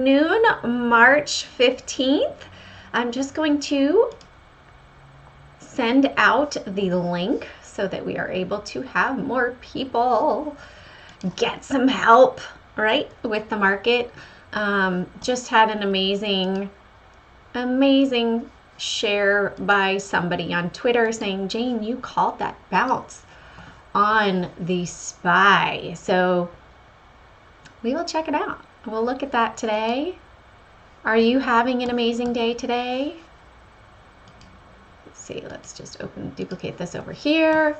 Noon, March 15th. I'm just going to send out the link so that we are able to have more people get some help, right, with the market. Just had an amazing share by somebody on Twitter saying, Jane, you called that bounce on the SPY. So we will check it out. We'll look at that today. Are you having an amazing day today? Let's see, let's just duplicate this over here.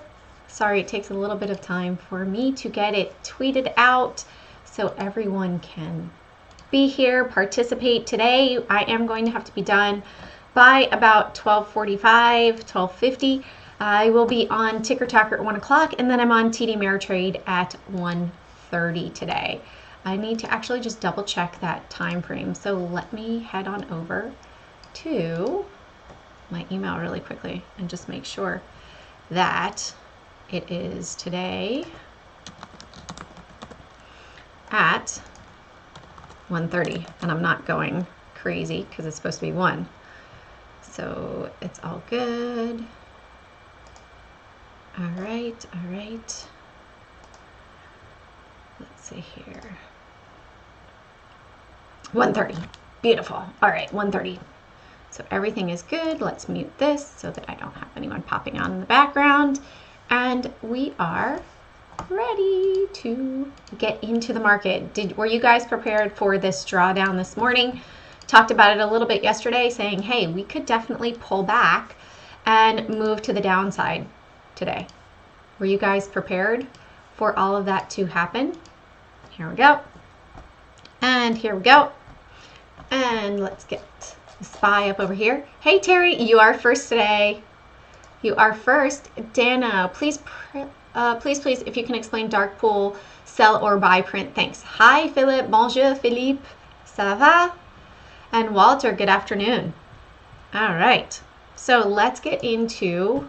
Sorry, it takes a little bit of time for me to get it tweeted out so everyone can be here, participate. Today, I am going to have to be done by about 12:45, 12:50. I will be on Ticker Tacker at 1 o'clock, and then I'm on TD Ameritrade at 1:30 today. I need to actually just double check that time frame. So let me head on over to my email really quickly and just make sure that it is today at 1:30, and I'm not going crazy because it's supposed to be 1. So it's all good. All right. Let's see here. 1:30. Beautiful. All right, 1:30. So everything is good. Let's mute this so that I don't have anyone popping on in the background. And we are ready to get into the market. Were you guys prepared for this drawdown this morning? Talked about it a little bit yesterday, saying, hey, we could definitely pull back and move to the downside today. Were you guys prepared for all of that to happen? Here we go. And here we go. And let's get the SPY up over here. Hey, Terry, you are first today. You are first. Dana, please, if you can explain dark pool, sell or buy print. Thanks. Hi, Philip. Bonjour, Philippe. Ça va? And Walter, good afternoon. All right. So let's get into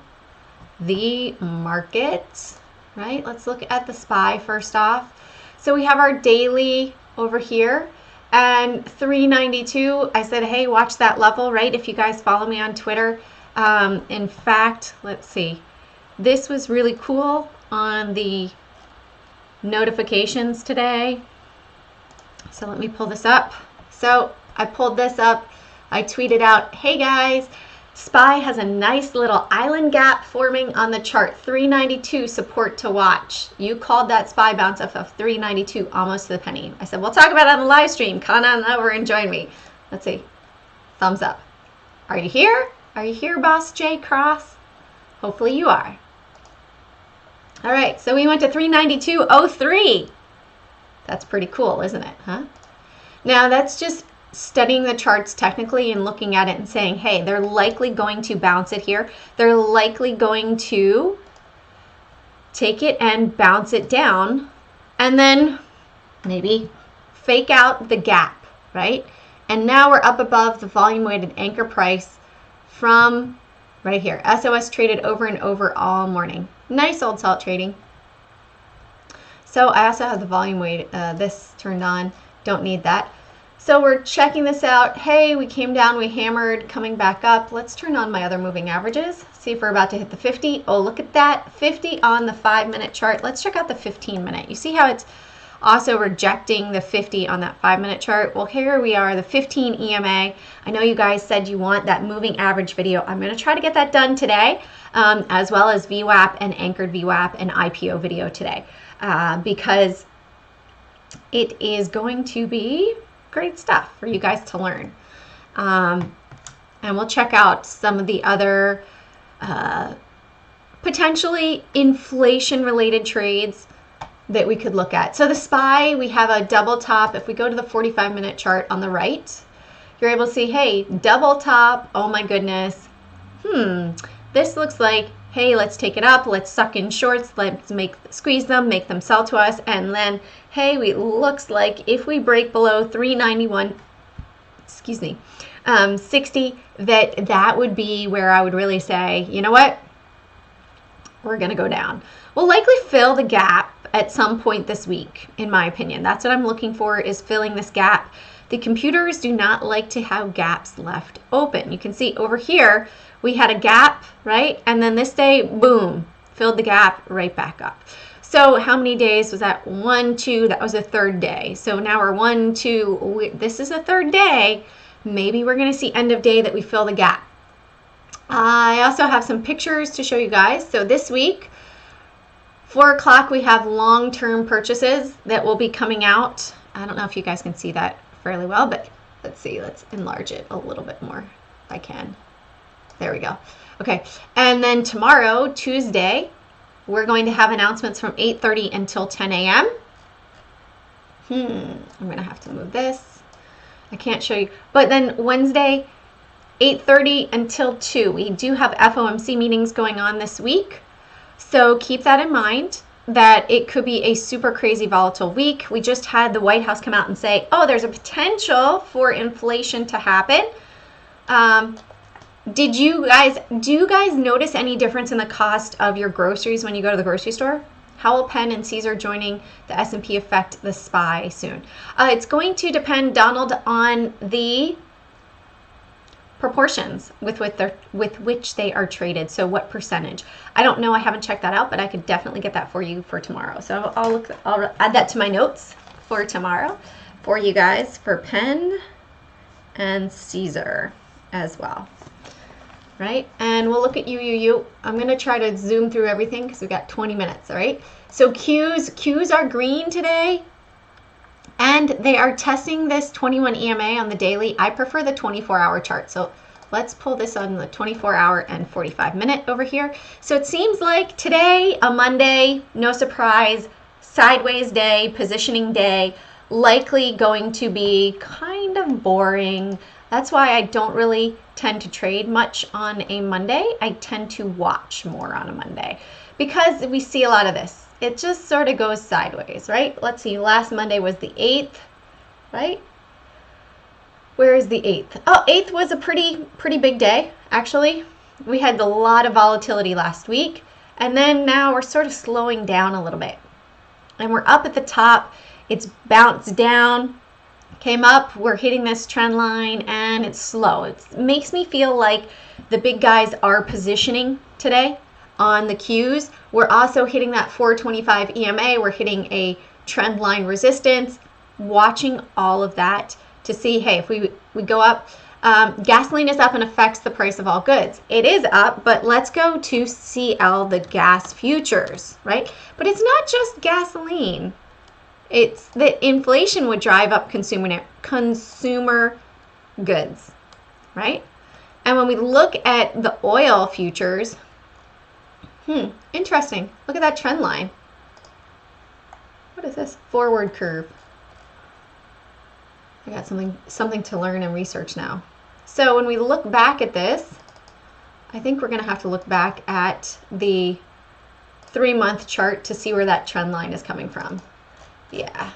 the market, right? Let's look at the SPY first off. So we have our daily over here. And 392, I said, hey, watch that level, right? If you guys follow me on Twitter. In fact, let's see. This was really cool on the notifications today. So let me pull this up. So I pulled this up. I tweeted out, hey guys, SPY has a nice little island gap forming on the chart. 392 support to watch. You called that SPY bounce off of 392 almost to the penny. I said, we'll talk about it on the live stream. Come on over and join me. Let's see. Thumbs up. Are you here? Are you here, Boss J Cross? Hopefully you are. All right, so we went to 392.03. That's pretty cool, isn't it? Huh? Now that's just studying the charts technically and looking at it and saying, hey, they're likely going to bounce it here. They're likely going to take it and bounce it down and then maybe fake out the gap, right? And now we're up above the volume weighted anchor price from right here. SOS traded over and over all morning. Nice old salt trading. So I also have the volume weight, this turned on. Don't need that. So we're checking this out. Hey, we came down, we hammered, coming back up. Let's turn on my other moving averages. See if we're about to hit the 50. Oh, look at that. 50 on the 5-minute chart. Let's check out the 15-minute. You see how it's also rejecting the 50 on that 5-minute chart? Well, here we are, the 15 EMA. I know you guys said you want that moving average video. I'm going to try to get that done today, as well as VWAP and anchored VWAP and IPO video today, because it is going to be great stuff for you guys to learn. And we'll check out some of the other potentially inflation-related trades that we could look at. So the SPY, we have a double top. If we go to the 45-minute chart on the right, you're able to see, hey, double top. Oh my goodness. This looks like, hey, let's take it up. Let's suck in shorts. Let's squeeze them, make them sell to us. And then, hey, it looks like if we break below 391, 60, that would be where I would really say, you know what? We're going to go down. We'll likely fill the gap at some point this week, in my opinion. That's what I'm looking for, is filling this gap The computers do not like to have gaps left open. You can see over here, we had a gap, right? And then this day, boom, filled the gap right back up. So how many days was that? 1, 2, that was a third day. So now we're 1, 2, this is a third day. Maybe we're gonna see end of day that we fill the gap. I also have some pictures to show you guys. So this week, 4 o'clock, we have long-term purchases that will be coming out. I don't know if you guys can see that fairly well, but let's see, let's enlarge it a little bit more if I can. There we go. Okay, and then tomorrow, Tuesday, we're going to have announcements from 8:30 until 10 a.m. I'm gonna have to move this. I can't show you, but then Wednesday, 8:30 until 2. We do have FOMC meetings going on this week. So keep that in mind, that it could be a super crazy volatile week. We just had the White House come out and say, oh, there's a potential for inflation to happen. Do you guys notice any difference in the cost of your groceries when you go to the grocery store? How will Penn and Caesar joining the S&P affect the SPY soon? It's going to depend, Donald, on the proportions with which they are traded. So what percentage? I don't know. I haven't checked that out, but I could definitely get that for you for tomorrow. So I'll add that to my notes for tomorrow for you guys for Penn and Caesar as well. Right? And we'll look at you. I'm going to try to zoom through everything because we've got 20 minutes. All right. So Qs are green today. And they are testing this 21 EMA on the daily. I prefer the 24-hour chart. So let's pull this on the 24-hour and 45-minute over here. So it seems like today, a Monday, no surprise, sideways day, positioning day, likely going to be kind of boring. That's why I don't really tend to trade much on a Monday. I tend to watch more on a Monday because we see a lot of this. It just sort of goes sideways, right? Let's see, last Monday was the 8th, right? Where is the 8th? Oh, 8th was a pretty big day, actually. We had a lot of volatility last week, and then now we're sort of slowing down a little bit. And we're up at the top. It's bounced down, came up, we're hitting this trend line, and it's slow. It makes me feel like the big guys are positioning today on the Qs. We're also hitting that 425 EMA. We're hitting a trend line resistance, watching all of that to see, hey, if we go up, gasoline is up and affects the price of all goods. It is up, but let's go to CL, the gas futures, right? But it's not just gasoline. It's that inflation would drive up consumer goods, right? And when we look at the oil futures, interesting. Look at that trend line. What is this? Forward curve. I got something to learn and research now. So when we look back at this, I think we're going to have to look back at the 3-month chart to see where that trend line is coming from. Yeah.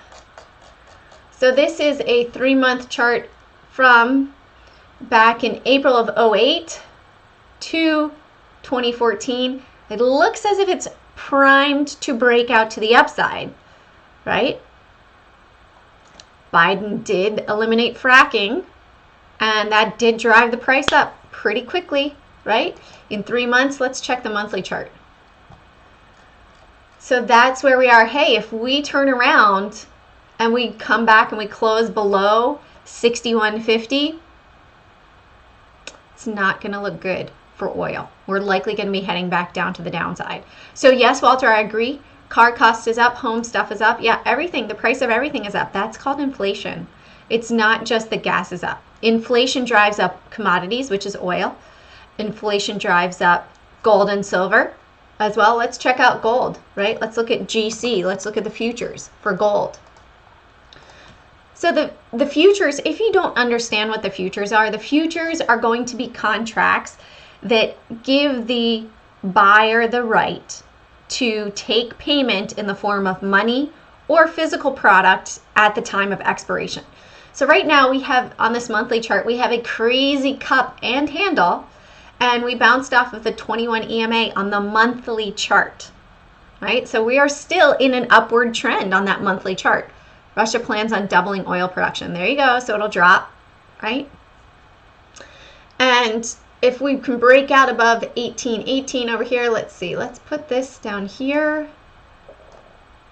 So this is a 3-month chart from back in April of 08 to 2014. It looks as if it's primed to break out to the upside, right? Biden did eliminate fracking, and that did drive the price up pretty quickly, right? In 3 months, let's check the monthly chart. So that's where we are. Hey, if we turn around and we come back and we close below 61.50, it's not going to look good for oil. We're likely going to be heading back down to the downside. So yes, Walter, I agree. Car cost is up, home stuff is up. Yeah, everything, the price of everything is up. That's called inflation. It's not just that gas is up. Inflation drives up commodities, which is oil. Inflation drives up gold and silver as well. Let's check out gold, right? Let's look at GC. Let's look at the futures for gold. So the futures, if you don't understand what the futures are going to be contracts that give the buyer the right to take payment in the form of money or physical product at the time of expiration. So right now we have, on this monthly chart, we have a crazy cup and handle, and we bounced off of the 21 EMA on the monthly chart, right? So we are still in an upward trend on that monthly chart. Russia plans on doubling oil production. There you go. So it'll drop, right? And if we can break out above 1818 over here, let's see. Let's put this down here.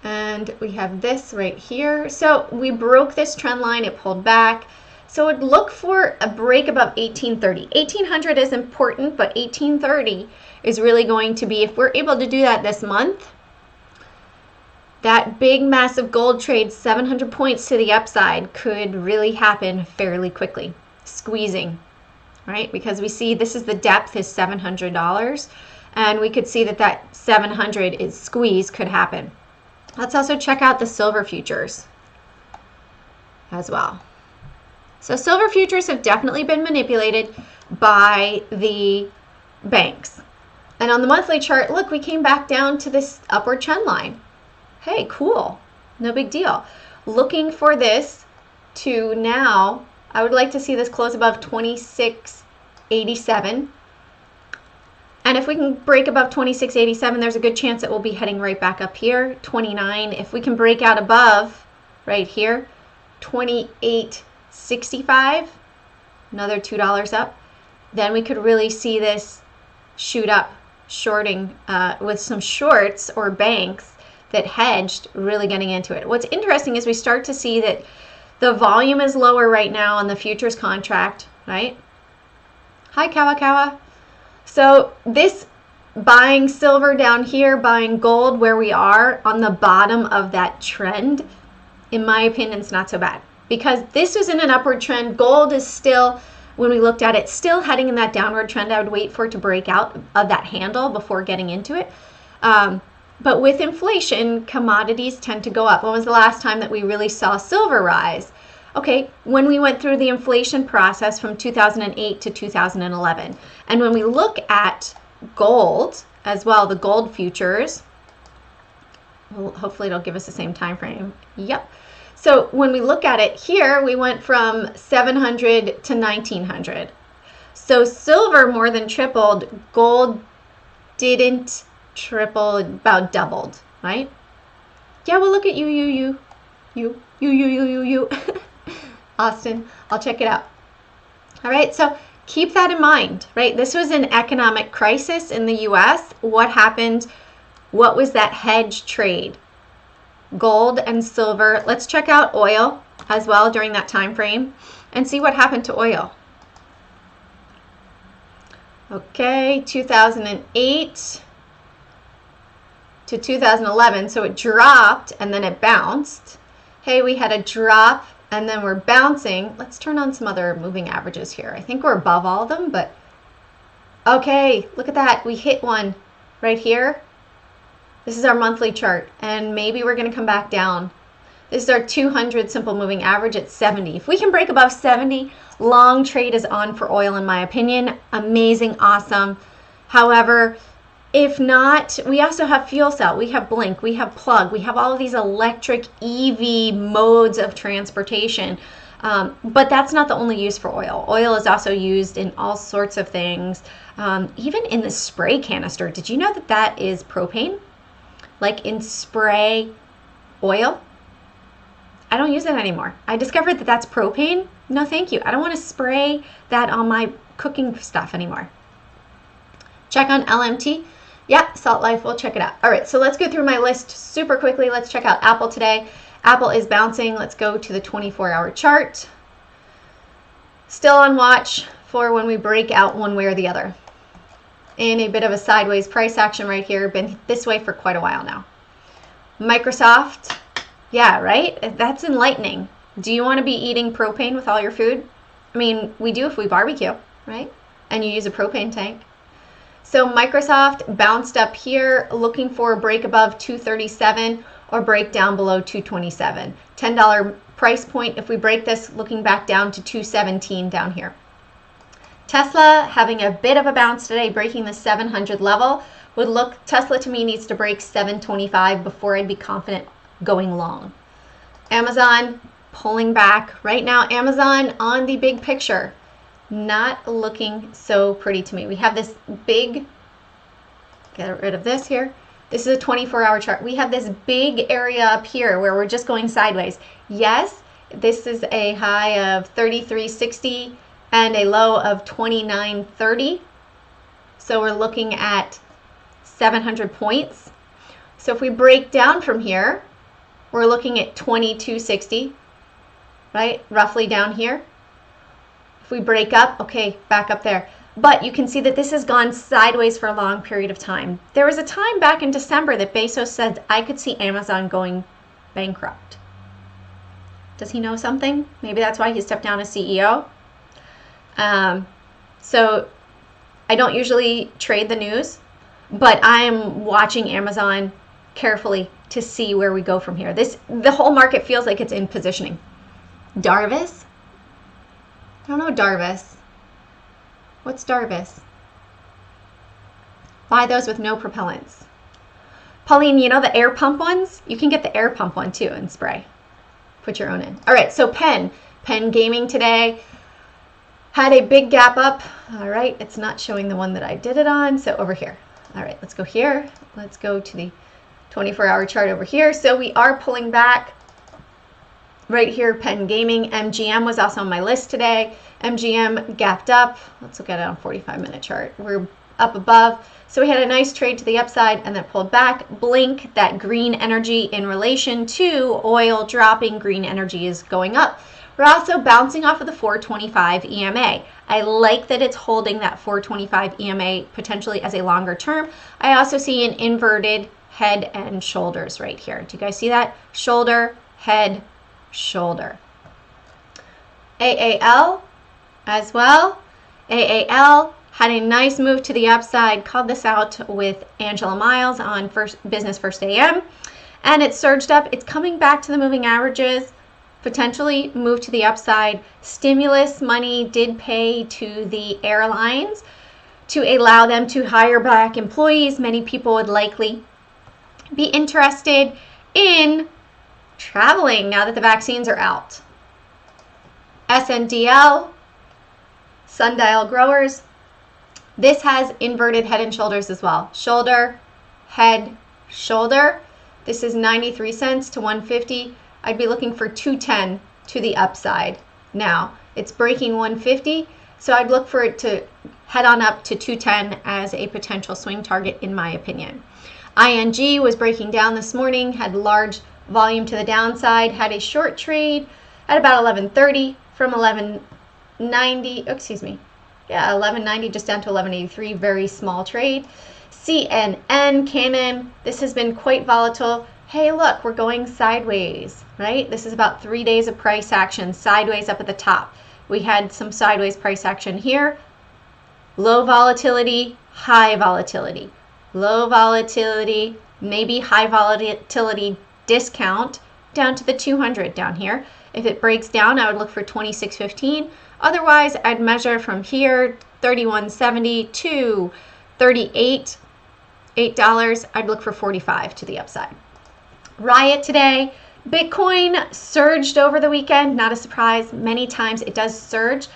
And we have this right here. So we broke this trend line. It pulled back. So I'd look for a break above 1830. 1800 is important, but 1830 is really going to be, if we're able to do that this month, that big massive gold trade, 700 points to the upside, could really happen fairly quickly. Squeezing, right? Because we see this is the depth is $700, and we could see that that 700 is squeeze could happen. Let's also check out the silver futures as well. So silver futures have definitely been manipulated by the banks. And on the monthly chart, look, we came back down to this upward trend line. Hey, cool. No big deal. Looking for this to now, I would like to see this close above 26.87. And if we can break above 26.87, there's a good chance it will be heading right back up here. 29. If we can break out above right here, 28.65, another $2 up, then we could really see this shoot up, shorting with some shorts or banks that hedged, really getting into it. What's interesting is we start to see that the volume is lower right now on the futures contract, right? Hi, Kawa Kawa. So this buying silver down here, buying gold where we are on the bottom of that trend, in my opinion, it's not so bad. Because this was in an upward trend. Gold is still, when we looked at it, still heading in that downward trend. I would wait for it to break out of that handle before getting into it. But with inflation, commodities tend to go up. When was the last time that we really saw silver rise? Okay, when we went through the inflation process from 2008 to 2011. And when we look at gold as well, the gold futures, well, hopefully it'll give us the same time frame. Yep. So when we look at it here, we went from 700 to 1900. So silver more than tripled. Gold didn't triple, about doubled, right? Yeah, well, look at you. Austin, I'll check it out. All right, so keep that in mind, right? This was an economic crisis in the US. What happened? What was that hedge trade? Gold and silver. Let's check out oil as well during that time frame and see what happened to oil. Okay, 2008 to 2011. So it dropped and then it bounced. Hey, we had a drop and then we're bouncing. Let's turn on some other moving averages here. I think we're above all of them, but okay, look at that. We hit one right here. This is our monthly chart, and maybe we're going to come back down. This is our 200 simple moving average at 70. If we can break above 70, long trade is on for oil, in my opinion. Amazing, awesome. However, if not, we also have fuel cell, we have Blink, we have Plug, we have all of these electric EV modes of transportation. But that's not the only use for oil. Oil is also used in all sorts of things, even in the spray canister. Did you know that that is propane? Like in spray oil? I don't use it anymore. I discovered that that's propane. No, thank you. I don't want to spray that on my cooking stuff anymore. Check on LMT. Yeah, Salt Life, we'll check it out. All right, so let's go through my list super quickly. Let's check out Apple today. Apple is bouncing. Let's go to the 24-hour chart. Still on watch for when we break out one way or the other. In a bit of a sideways price action right here. Been this way for quite a while now. Microsoft. Yeah, right? That's enlightening. Do you want to be eating propane with all your food? I mean, we do if we barbecue, right? And you use a propane tank. So Microsoft bounced up here, looking for a break above 237 or break down below 227. $10 price point. If we break this, looking back down to 217 down here. Tesla having a bit of a bounce today, breaking the 700 level. Would look, Tesla to me needs to break 725 before I'd be confident going long. Amazon pulling back. Right now, Amazon on the big picture, not looking so pretty to me. We have this big, get rid of this here, This is a 24-hour chart. We have this big area up here where we're just going sideways. Yes, this is a high of 33.60 and a low of 29.30. So we're looking at 700 points. So if we break down from here, we're looking at 22.60, right? Roughly down here. If we break up, okay, back up there. But you can see that this has gone sideways for a long period of time. There was a time back in December that Bezos said, I could see Amazon going bankrupt. Does he know something? Maybe that's why he stepped down as CEO. So I don't usually trade the news, but I'm watching Amazon carefully to see where we go from here. The whole market feels like it's in positioning. Darvis? I don't know Darvis. What's Darvis? Buy those with no propellants. Pauline, you know the air pump ones? You can get the air pump one too and spray. Put your own in. All right, so Penn Gaming today had a big gap up. All right, it's not showing the one that I did it on, so over here. All right, let's go here. Let's go to the 24-hour chart over here. So we are pulling back. Right here, Penn Gaming. MGM was also on my list today. MGM gapped up. Let's look at it on 45-minute chart. We're up above. So we had a nice trade to the upside and then pulled back. Blink, that green energy in relation to oil dropping, green energy is going up. We're also bouncing off of the 425 EMA. I like that it's holding that 425 EMA potentially as a longer term. I also see an inverted head and shoulders right here. Do you guys see that? Shoulder, head, shoulder. AAL as well. AAL had a nice move to the upside. Called this out with Angela Miles on Business First AM, and it surged up. It's coming back to the moving averages, potentially move to the upside. Stimulus money did pay to the airlines to allow them to hire back employees. Many people would likely be interested in traveling now that the vaccines are out. SNDL, Sundial Growers. This has inverted head and shoulders as well. Shoulder, head, shoulder. This is 93 cents to 150. I'd be looking for 210 to the upside. Now, it's breaking 150, so I'd look for it to head on up to 210 as a potential swing target in my opinion. ING was breaking down this morning, had large volume to the downside, had a short trade at about 11.30 from 11.90, excuse me, yeah, 11.90 just down to 11.83, very small trade. CNN, Canon, this has been quite volatile. Hey, look, we're going sideways, right? This is about 3 days of price action, sideways up at the top. We had some sideways price action here. Low volatility, high volatility. Low volatility, maybe high volatility discount down to the 200 down here. If it breaks down, I would look for 26.15. Otherwise, I'd measure from here, 31.70 to 38, $8. I'd look for 45 to the upside. Riot today. Bitcoin surged over the weekend. Not a surprise. Many times it does surge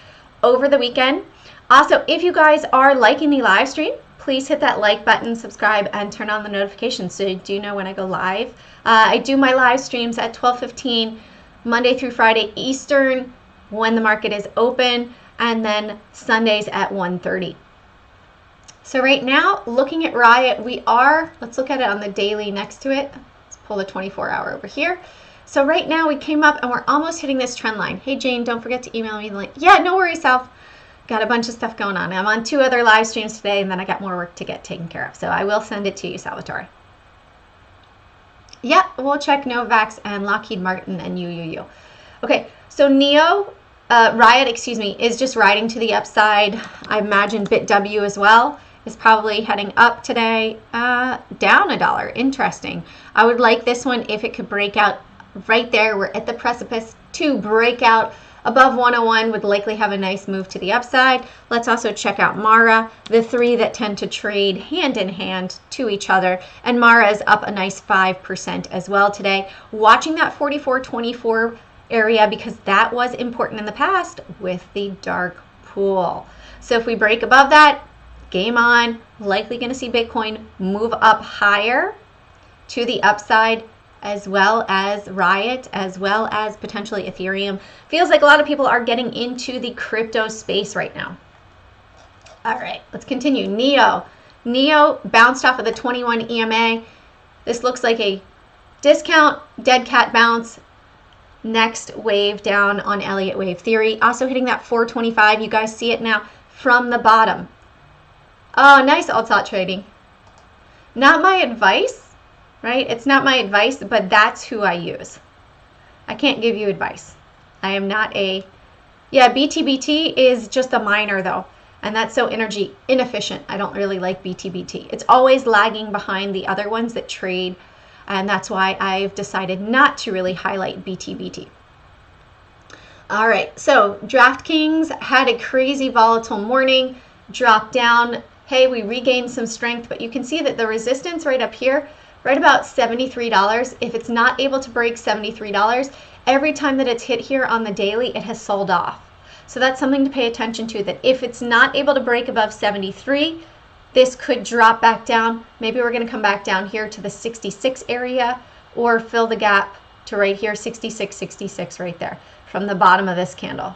over the weekend. Also, if you guys are liking the live stream, please hit that like button, subscribe, and turn on the notifications so you do know when I go live. I do my live streams at 12:15 Monday through Friday Eastern when the market is open, and then Sundays at 1:30. So right now, looking at Riot, let's look at it on the daily next to it. Let's pull the 24-hour over here. So right now we came up and we're almost hitting this trend line. Hey Jane, don't forget to email me the link. Yeah, no worries, Self. Got a bunch of stuff going on. I'm on 2 other live streams today, and then I got more work to get taken care of. So I will send it to you, Salvatore. Yeah, we'll check Novavax and Lockheed Martin and you. Okay, so Riot, is just riding to the upside. I imagine BitW as well is probably heading up today, down $1. Interesting. I would like this one if it could break out right there. We're at the precipice to break out above 101, would likely have a nice move to the upside. Let's also check out Mara, the 3 that tend to trade hand in hand to each other. And Mara is up a nice 5% as well today. Watching that 44.24 area because that was important in the past with the dark pool. So if we break above that, game on. Likely going to see Bitcoin move up higher to the upside, as well as Riot, as well as potentially Ethereum. Feels like a lot of people are getting into the crypto space right now. All right, let's continue. NIO. NIO bounced off of the 21 EMA. This looks like a discount, dead cat bounce. Next wave down on Elliott wave theory. Also hitting that 425. You guys see it now from the bottom. Oh, nice alt trading. Not my advice, right? It's not my advice, but that's who I use. I can't give you advice. I am not a, yeah, BTBT is just a miner though. And that's so energy inefficient. I don't really like BTBT. It's always lagging behind the other ones that trade. And that's why I've decided not to really highlight BTBT. All right, so DraftKings had a crazy volatile morning, dropped down. Hey, we regained some strength, but you can see that the resistance right up here, right about $73. If it's not able to break $73, every time that it's hit here on the daily, it has sold off. So that's something to pay attention to, that if it's not able to break above 73, this could drop back down. Maybe we're going to come back down here to the 66 area or fill the gap to right here, 66, 66 right there from the bottom of this candle.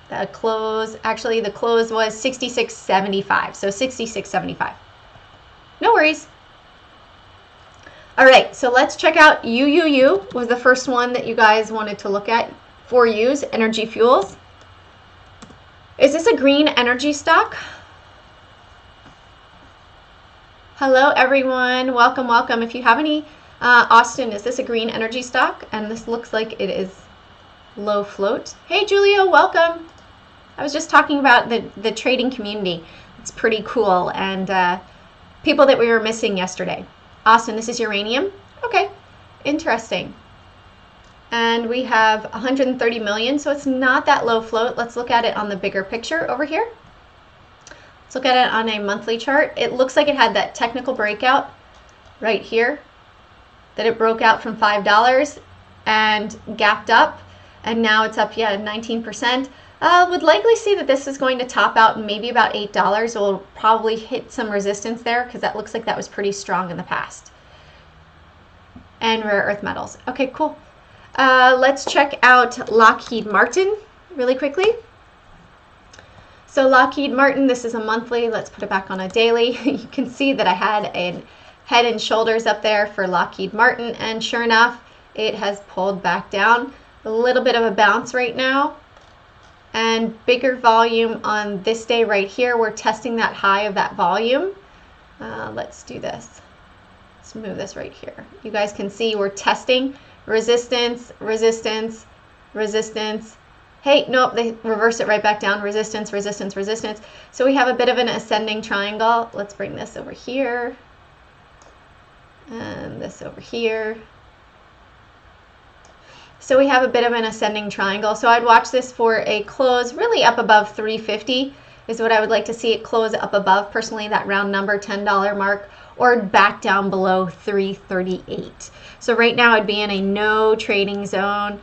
The close, actually the close was 66.75, so 66.75. No worries. All right, so let's check out UUU was the first one that you guys wanted to look at. 4U's, Energy Fuels. Is this a green energy stock? Hello, everyone. Welcome, welcome. If you have any, Austin, is this a green energy stock? And this looks like it is low float. Hey, Julio, welcome. I was just talking about the trading community. It's pretty cool, and people that we were missing yesterday. Austin, this is uranium. Okay, interesting. And we have 130 million, so it's not that low float. Let's look at it on the bigger picture over here. Let's look at it on a monthly chart. It looks like it had that technical breakout right here, that it broke out from $5 and gapped up, and now it's up, yeah, 19%. Would likely see that this is going to top out maybe about $8. We'll probably hit some resistance there because that looks like that was pretty strong in the past. And rare earth metals. Okay, cool. Let's check out Lockheed Martin really quickly. So Lockheed Martin, this is a monthly. Let's put it back on a daily. You can see that I had a head and shoulders up there for Lockheed Martin, and sure enough, it has pulled back down. A little bit of a bounce right now, and bigger volume on this day right here. We're testing that high of that volume. Let's do this. Let's move this right here. You guys can see we're testing resistance, resistance, resistance. Hey, nope, they reverse it right back down. Resistance, resistance, resistance. So we have a bit of an ascending triangle. Let's bring this over here. And this over here. So we have a bit of an ascending triangle. So I'd watch this for a close really up above 350 is what I would like to see it close up above. Personally, that round number $10 mark, or back down below 338. So right now I'd be in a no trading zone.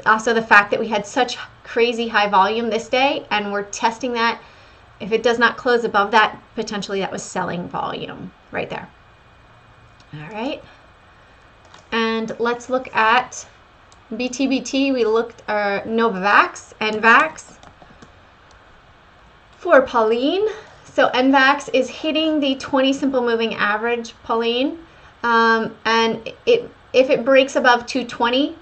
Also the fact that we had such crazy high volume this day, and we're testing that. If it does not close above that, potentially that was selling volume right there. All right. And let's look at BTBT. We looked at Novavax, NVAX for Pauline. So NVAX is hitting the 20 simple moving average, Pauline. And if it breaks above 220,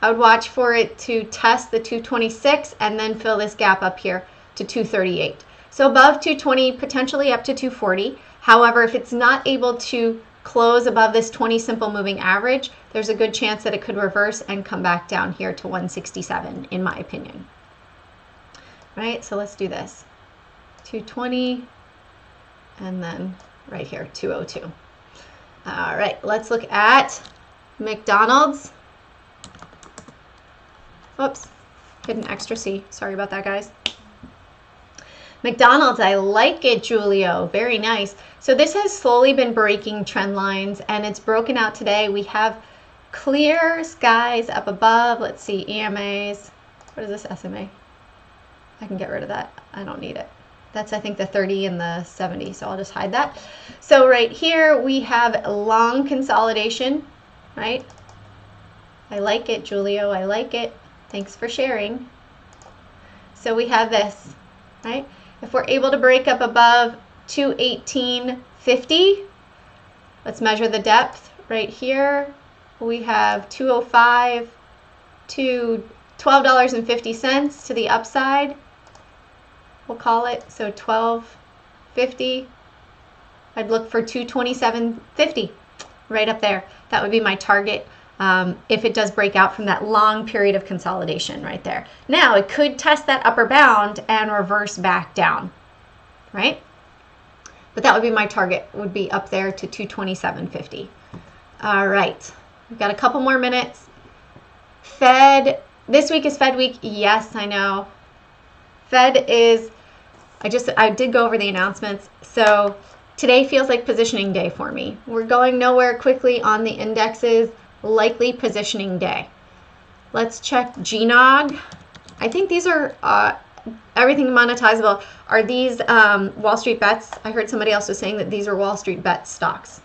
I would watch for it to test the 226 and then fill this gap up here to 238. So above 220, potentially up to 240. However, if it's not able to close above this 20 simple moving average, there's a good chance that it could reverse and come back down here to 167, in my opinion. Right, so let's do this. 220, and then right here, 202. All right, let's look at McDonald's. Oops, hit an extra C. Sorry about that, guys. McDonald's, I like it, Julio. Very nice. So this has slowly been breaking trend lines, and it's broken out today. We have clear skies up above. Let's see, EMAs. What is this, SMA? I can get rid of that. I don't need it. That's, I think, the 30 and the 70, so I'll just hide that. So right here, we have long consolidation, right? I like it, Julio, I like it. Thanks for sharing. So we have this, right? If we're able to break up above 218.50, let's measure the depth right here. We have 205 to $12.50 to the upside. We'll call it, so 12.50. I'd look for 227.50 right up there. That would be my target if it does break out from that long period of consolidation right there. Now it could test that upper bound and reverse back down, right? But that would be my target, would be up there to 227.50. All right, we've got a couple more minutes. Fed, this week is Fed week. Yes, I know. Fed is, I did go over the announcements. So today feels like positioning day for me. We're going nowhere quickly on the indexes, likely positioning day. Let's check GNOG. I think these are everything monetizable. Are these Wall Street bets? I heard somebody else was saying that these are Wall Street bet stocks.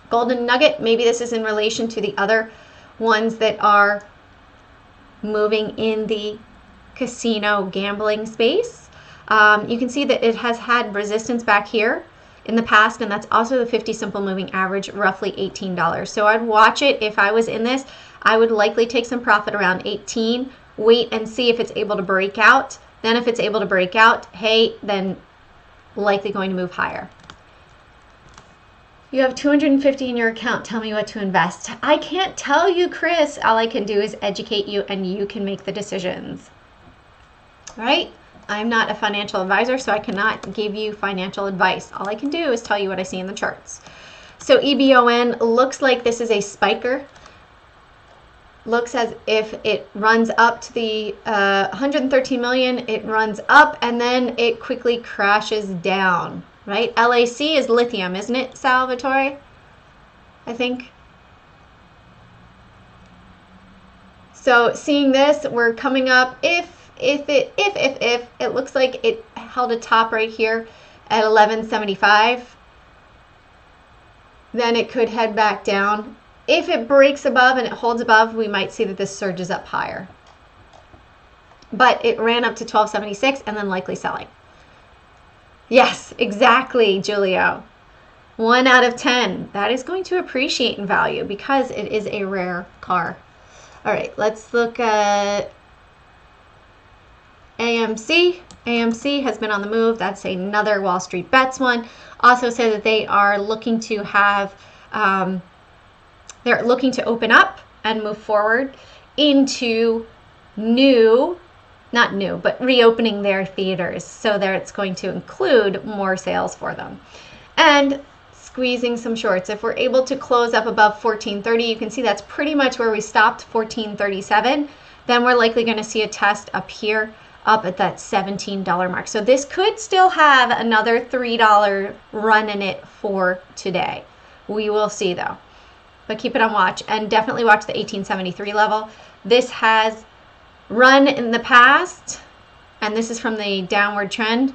Golden Nugget, maybe this is in relation to the other ones that are moving in the casino gambling space. You can see that it has had resistance back here in the past, and that's also the 50 simple moving average, roughly $18. So I'd watch it. If I was in this, I would likely take some profit around 18, wait and see if it's able to break out. Then if it's able to break out, hey, then likely going to move higher. You have 250 in your account. Tell me what to invest. I can't tell you, Chris. All I can do is educate you, and you can make the decisions. All right? I'm not a financial advisor, so I cannot give you financial advice. All I can do is tell you what I see in the charts. So EBON looks like this is a spiker. Looks as if it runs up to the 113 million. It runs up, and then it quickly crashes down, right? LAC is lithium, isn't it, Salvatore? I think. So seeing this, we're coming up. If it looks like it held a top right here at 1175, then it could head back down. If it breaks above and it holds above, we might see that this surges up higher. But it ran up to 1276 and then likely selling. Yes, exactly, Julio. 1 out of 10. That is going to appreciate in value because it is a rare car. All right, let's look at AMC. AMC has been on the move. That's another Wall Street Bets one. Also said that they are looking to have, they're looking to open up and move forward into not new, but reopening their theaters. So there it's going to include more sales for them. And squeezing some shorts. If we're able to close up above 1430, you can see that's pretty much where we stopped, 1437. Then we're likely going to see a test up here, up at that $17 mark. So this could still have another $3 run in it for today. We will see though, but keep it on watch and definitely watch the 1873 level. This has run in the past, and this is from the downward trend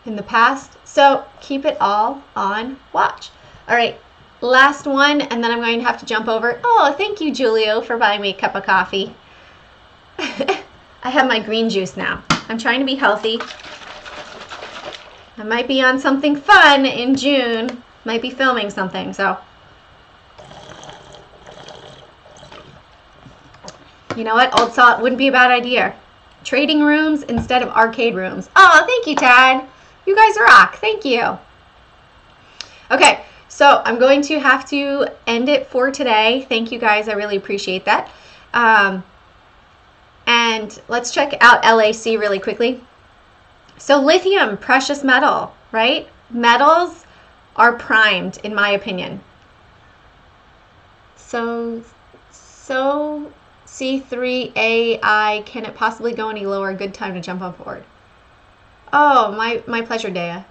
in the past. So keep it all on watch. All right, last one, and then I'm going to have to jump over. Oh, thank you, Julio, for buying me a cup of coffee. I have my green juice now. I'm trying to be healthy. I might be on something fun in June. Might be filming something, so. You know what? Old salt wouldn't be a bad idea. Trading rooms instead of arcade rooms. Oh, thank you, Tad. You guys rock. Thank you. Okay, so I'm going to have to end it for today. Thank you guys. I really appreciate that. And let's check out LAC really quickly. So lithium, precious metal, right? Metals are primed, in my opinion. So C3AI, can it possibly go any lower? Good time to jump on board. Oh, my pleasure, Dea.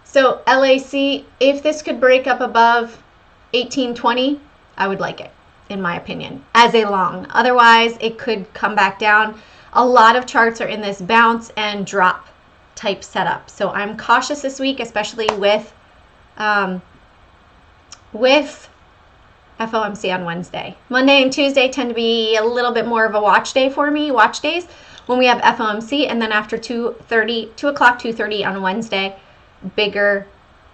So LAC, if this could break up above 1820, I would like it, in my opinion, as a long. Otherwise, it could come back down. a lot of charts are in this bounce and drop type setup. So I'm cautious this week, especially with FOMC on Wednesday. Monday and Tuesday tend to be a little bit more of a watch day for me, watch days, when we have FOMC, and then after 2 o'clock, 2:30 on Wednesday, bigger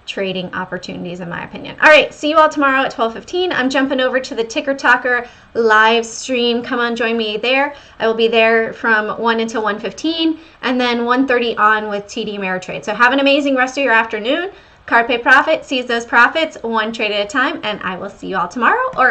trading opportunities in my opinion. All right, see you all tomorrow at 12:15. I'm jumping over to the Ticker Talker live stream. Come on, join me there. I will be there from 1 until 1:15, and then 1:30 on with TD Ameritrade. So have an amazing rest of your afternoon. Carpe Profit, seize those profits one trade at a time, and I will see you all tomorrow or